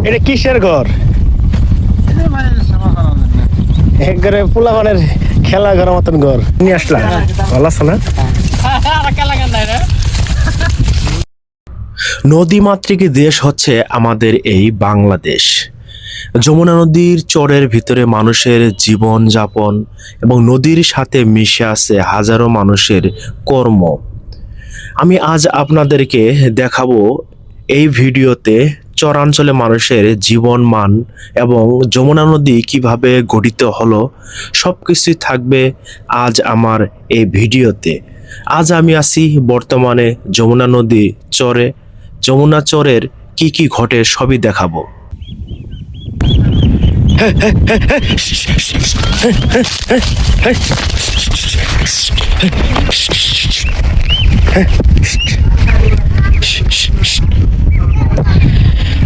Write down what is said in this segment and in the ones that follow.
এটা কিসের ঘর? একবারে পোলাপানের খেলা ঘরের মতন ঘর নিয়ে আসলাম। ভালো আছে না? নদীমাতৃক দেশ হচ্ছে আমাদের এই বাংলাদেশ। যমুনা নদীর চরের ভিতরে মানুষের জীবন যাপন এবং নদীর সাথে মিশে আছে হাজারো মানুষের কর্ম। আমি আজ আপনাদেরকে দেখাবো এই ভিডিওতে চরাঞ্চলে মানুষের জীবন মান এবং যমুনা নদী কিভাবে গঠিত হলো সবকিছুই থাকবে আজ আমার এই ভিডিওতে। আজ আমি আছি বর্তমানে যমুনা নদী চরে। যমুনা চরের কি কি ঘটে সবই দেখাবো।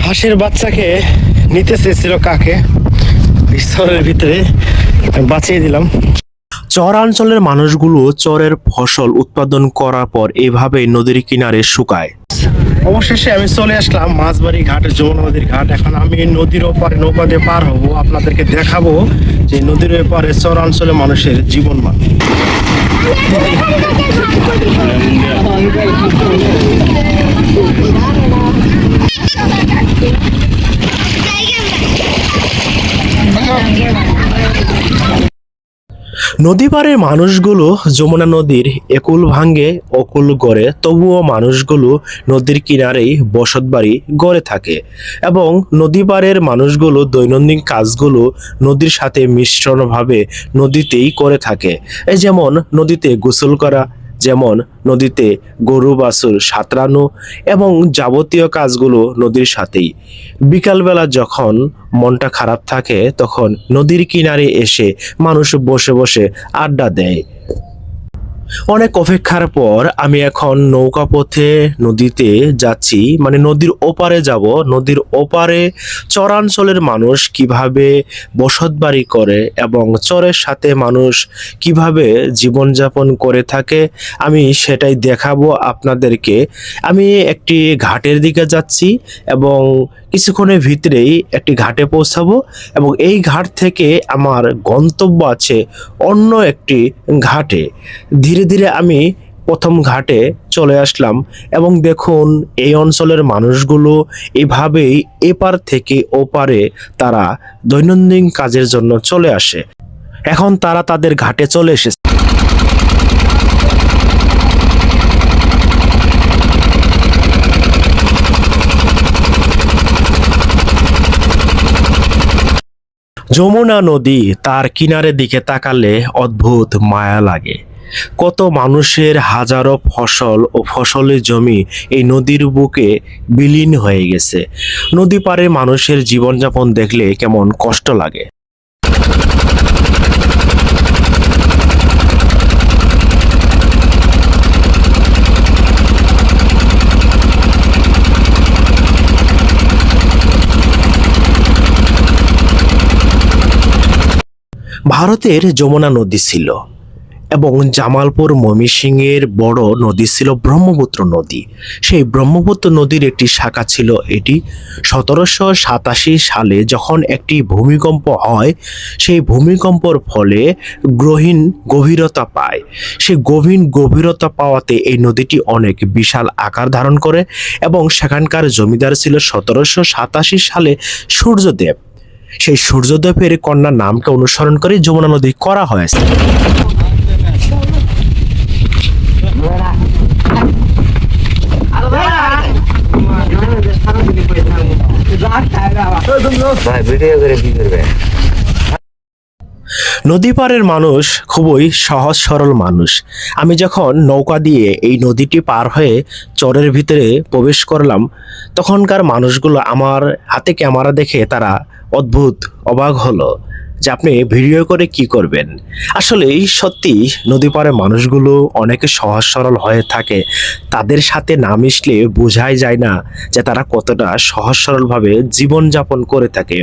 হাঁসের বাচ্চাকে নিতে চেয়েছিল কাকে, চরের ভিতরে বাঁচিয়ে দিলাম। চরাঞ্চলের মানুষগুলো চরের ফসল উৎপাদন করার পর এভাবেই নদীর কিনারে শুকায়। অবশেষে আমি চলে আসলাম মাছবাড়ি ঘাট, যমুনা নদীর ঘাট। এখন আমি নদীর ওপারে নৌকা দিয়ে পার হব, আপনাদেরকে দেখাবো যে নদীর ওপারে চরাঞ্চলে মানুষের জীবনমান। নদী পাড়ের মানুষগুলো যমুনা নদীর একুল ভাঙ্গে অকুল গড়ে, তবুও মানুষগুলো নদীর কিনারেই বসতবাড়ি গড়ে থাকে এবং নদী পাড়ের মানুষগুলো দৈনন্দিন কাজগুলো নদীর সাথে মিশ্রণভাবে নদীতেই করে থাকে। এই যেমন নদীতে গোসল করা, যেমন নদীতে গরু বাছুর সাঁতরানো এবং যাবতীয় কাজগুলো নদীর সাথেই। বিকালবেলা যখন মনটা খারাপ থাকে তখন নদীর কিনারে এসে মানুষ বসে বসে আড্ডা দেয়। অনেক অপেক্ষার পর আমি এখন নৌকা পথে নদীতে যাচ্ছি, মানে নদীর ওপারে যাব। নদীর ওপারে চরাঞ্চলের মানুষ কিভাবে বসতবাড়ি করে এবং চরের সাথে মানুষ কিভাবে জীবনযাপন করে থাকে আমি সেটাই দেখাবো আপনাদেরকে। আমি একটি ঘাটের দিকে যাচ্ছি এবং কিছুক্ষণের ভিতরেই একটি ঘাটে পৌঁছাবো এবং এই ঘাট থেকে আমার গন্তব্য আছে অন্য একটি ঘাটে। ধীরে ধীরে আমি প্রথম ঘাটে চলে আসলাম এবং দেখুন এই অঞ্চলের মানুষগুলো এভাবেই এপার থেকে ওপারে তারা দৈনন্দিন কাজের জন্য চলে আসে। এখন তারা তাদের ঘাটে চলে এসেছে। যমুনা নদী, তার কিনারের দিকে তাকালে অদ্ভুত মায়া লাগে। কত মানুষের হাজারো ফসল ও ফসলের জমি এই নদীর বুকে বিলীন হয়ে গেছে। নদী পাড়ে মানুষের জীবনযাপন দেখলে কেমন কষ্ট লাগে। ভারতের যমুনা নদী ছিল এবং জামালপুর ময়মনসিংহের বড় নদী ছিল ব্রহ্মপুত্র নদী। সেই ব্রহ্মপুত্র নদীর একটি শাখা ছিল এটি। 1787 সালে যখন একটি ভূমিকম্প হয়, সেই ভূমিকম্পর ফলে গ্রহীণ গভীরতা পায়। সেই গভীরতা পাওয়াতে এই নদীটি অনেক বিশাল আকার ধারণ করে এবং সেখানকার জমিদার ছিল 1787 সালে সূর্যদেব। সেই সূর্যদেবের কন্যার নামকে অনুসরণ করে যমুনা নদী করা হয়েছে। নদী পাড়ের মানুষ খুবই সহজ সরল মানুষ। আমি যখন নৌকা দিয়ে এই নদীটি পার হয়ে চরের ভিতরে প্রবেশ করলাম, তখনকার মানুষগুলো আমার হাতে ক্যামেরা দেখে তারা অদ্ভুত অবাক হলো যে আপনি ভিডিও করে কি করবেন। আসলেই সত্যি নদী পাড়ের মানুষগুলো অনেকে সহজ সরল হয়ে থাকে। তাদের সাথে না মিশলে বোঝাই যায় না যে তারা কতটা সহজ সরলভাবে জীবনযাপন করে থাকে।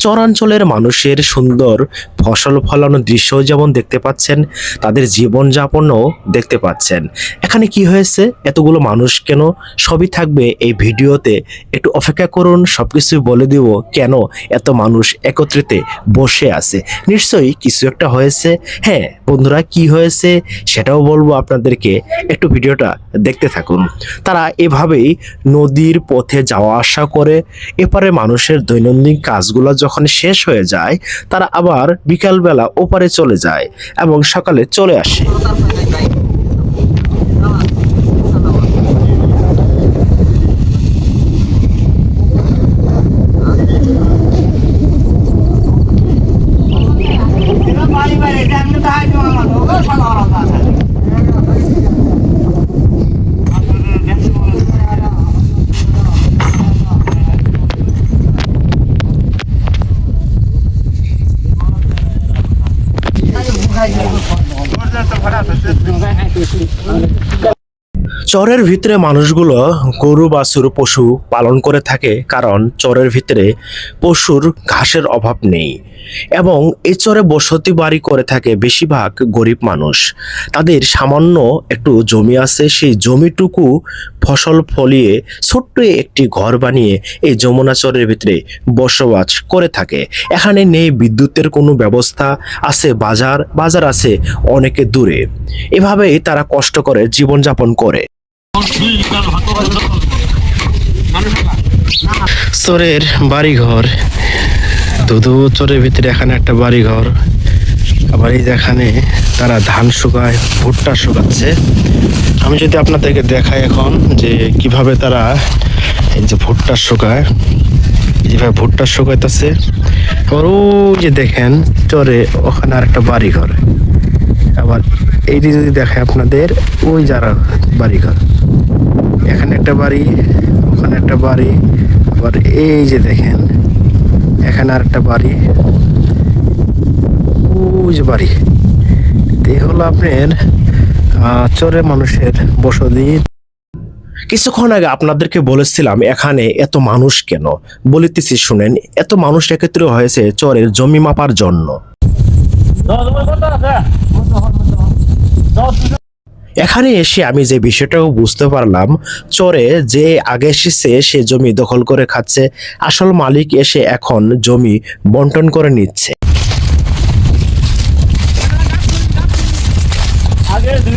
চরাঞ্চলের মানুষের সুন্দর ফসল ফলানোর দৃশ্য যেমন দেখতে পাচ্ছেন, তাদের জীবনযাপনও দেখতে পাচ্ছেন। এখানে কি হয়েছে, এতগুলো মানুষ কেন, সবই থাকবে এই ভিডিওতে। একটু অপেক্ষা করুন, সবকিছু বলে দিব কেন এত মানুষ একত্রিত বসে আছে। নিশ্চয়ই কিছু একটা হয়েছে। হ্যাঁ বন্ধুরা, কি হয়েছে সেটাও বলবো আপনাদেরকে, একটু ভিডিওটা দেখতে থাকুন। তারা এভাবেই নদীর পথে যাওয়া আসা করে। এপারে মানুষের দৈনন্দিন কাজগুলো যখন শেষ হয়ে যায়, তারা আবার বিকালবেলা ওপারে চলে যায় এবং সকালে চলে আসে। চরের ভিতরে মানুষগুলো গরু বাছুর পশু পালন করে থাকে, কারণ চরের ভিতরে পশুর ঘাসের অভাব নেই এবং এই চরে বসতি বাড়ি করে থাকে বেশিরভাগ গরিব মানুষ। তাদের সামান্য একটু জমি আছে, সেই জমিটুকু ফসল ফলিয়ে ছোট্ট একটি ঘর বানিয়ে এই যমুনা চরের ভিতরে বসবাস করে থাকে। এখানে নেই বিদ্যুতের কোনো ব্যবস্থা, আছে বাজার আছে অনেকে দূরে। এভাবেই তারা কষ্ট করে জীবনযাপন করে। চরের বাড়িঘর, দুধু চরের ভিতরে এখানে একটা বাড়িঘর। আবার এই যেখানে তারা ধান শুকায়, ভুট্টা শুকাচ্ছে। আমি যদি আপনাদেরকে দেখাই এখন যে কিভাবে তারা এই যে ভুট্টা শুকায়, যেভাবে ভুট্টা শুকাইতেছে। আবার ওই যে দেখেন চরে ওখানে আর একটা বাড়িঘর। আবার এইটি যদি দেখায় আপনাদের, ওই যারা বাড়িঘর, এখানে একটা বাড়ি, ওখানে একটা বাড়ি। আবার এই যে দেখেন এখানে আর একটা বাড়ি, ওই যে বাড়ি। এই হলো আপনার চরে মানুষের বসতি। কিছুক্ষণ আগে আপনাদেরকে বলেছিলাম এখানে এত মানুষ কেন, বলিতেছি শুনেন। এত মানুষ একত্রিত হয়েছে চরের জমি মাপার জন্য। এখানে এসে আমি যে বিষয়টাও বুঝতে পারলাম, চরে যে আগে এসেছে সে জমি দখল করে খাচ্ছে, আসল মালিক এসে এখন জমি বন্টন করে নিচ্ছে।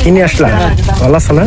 কিনে আসলাম, ভালো আছে না?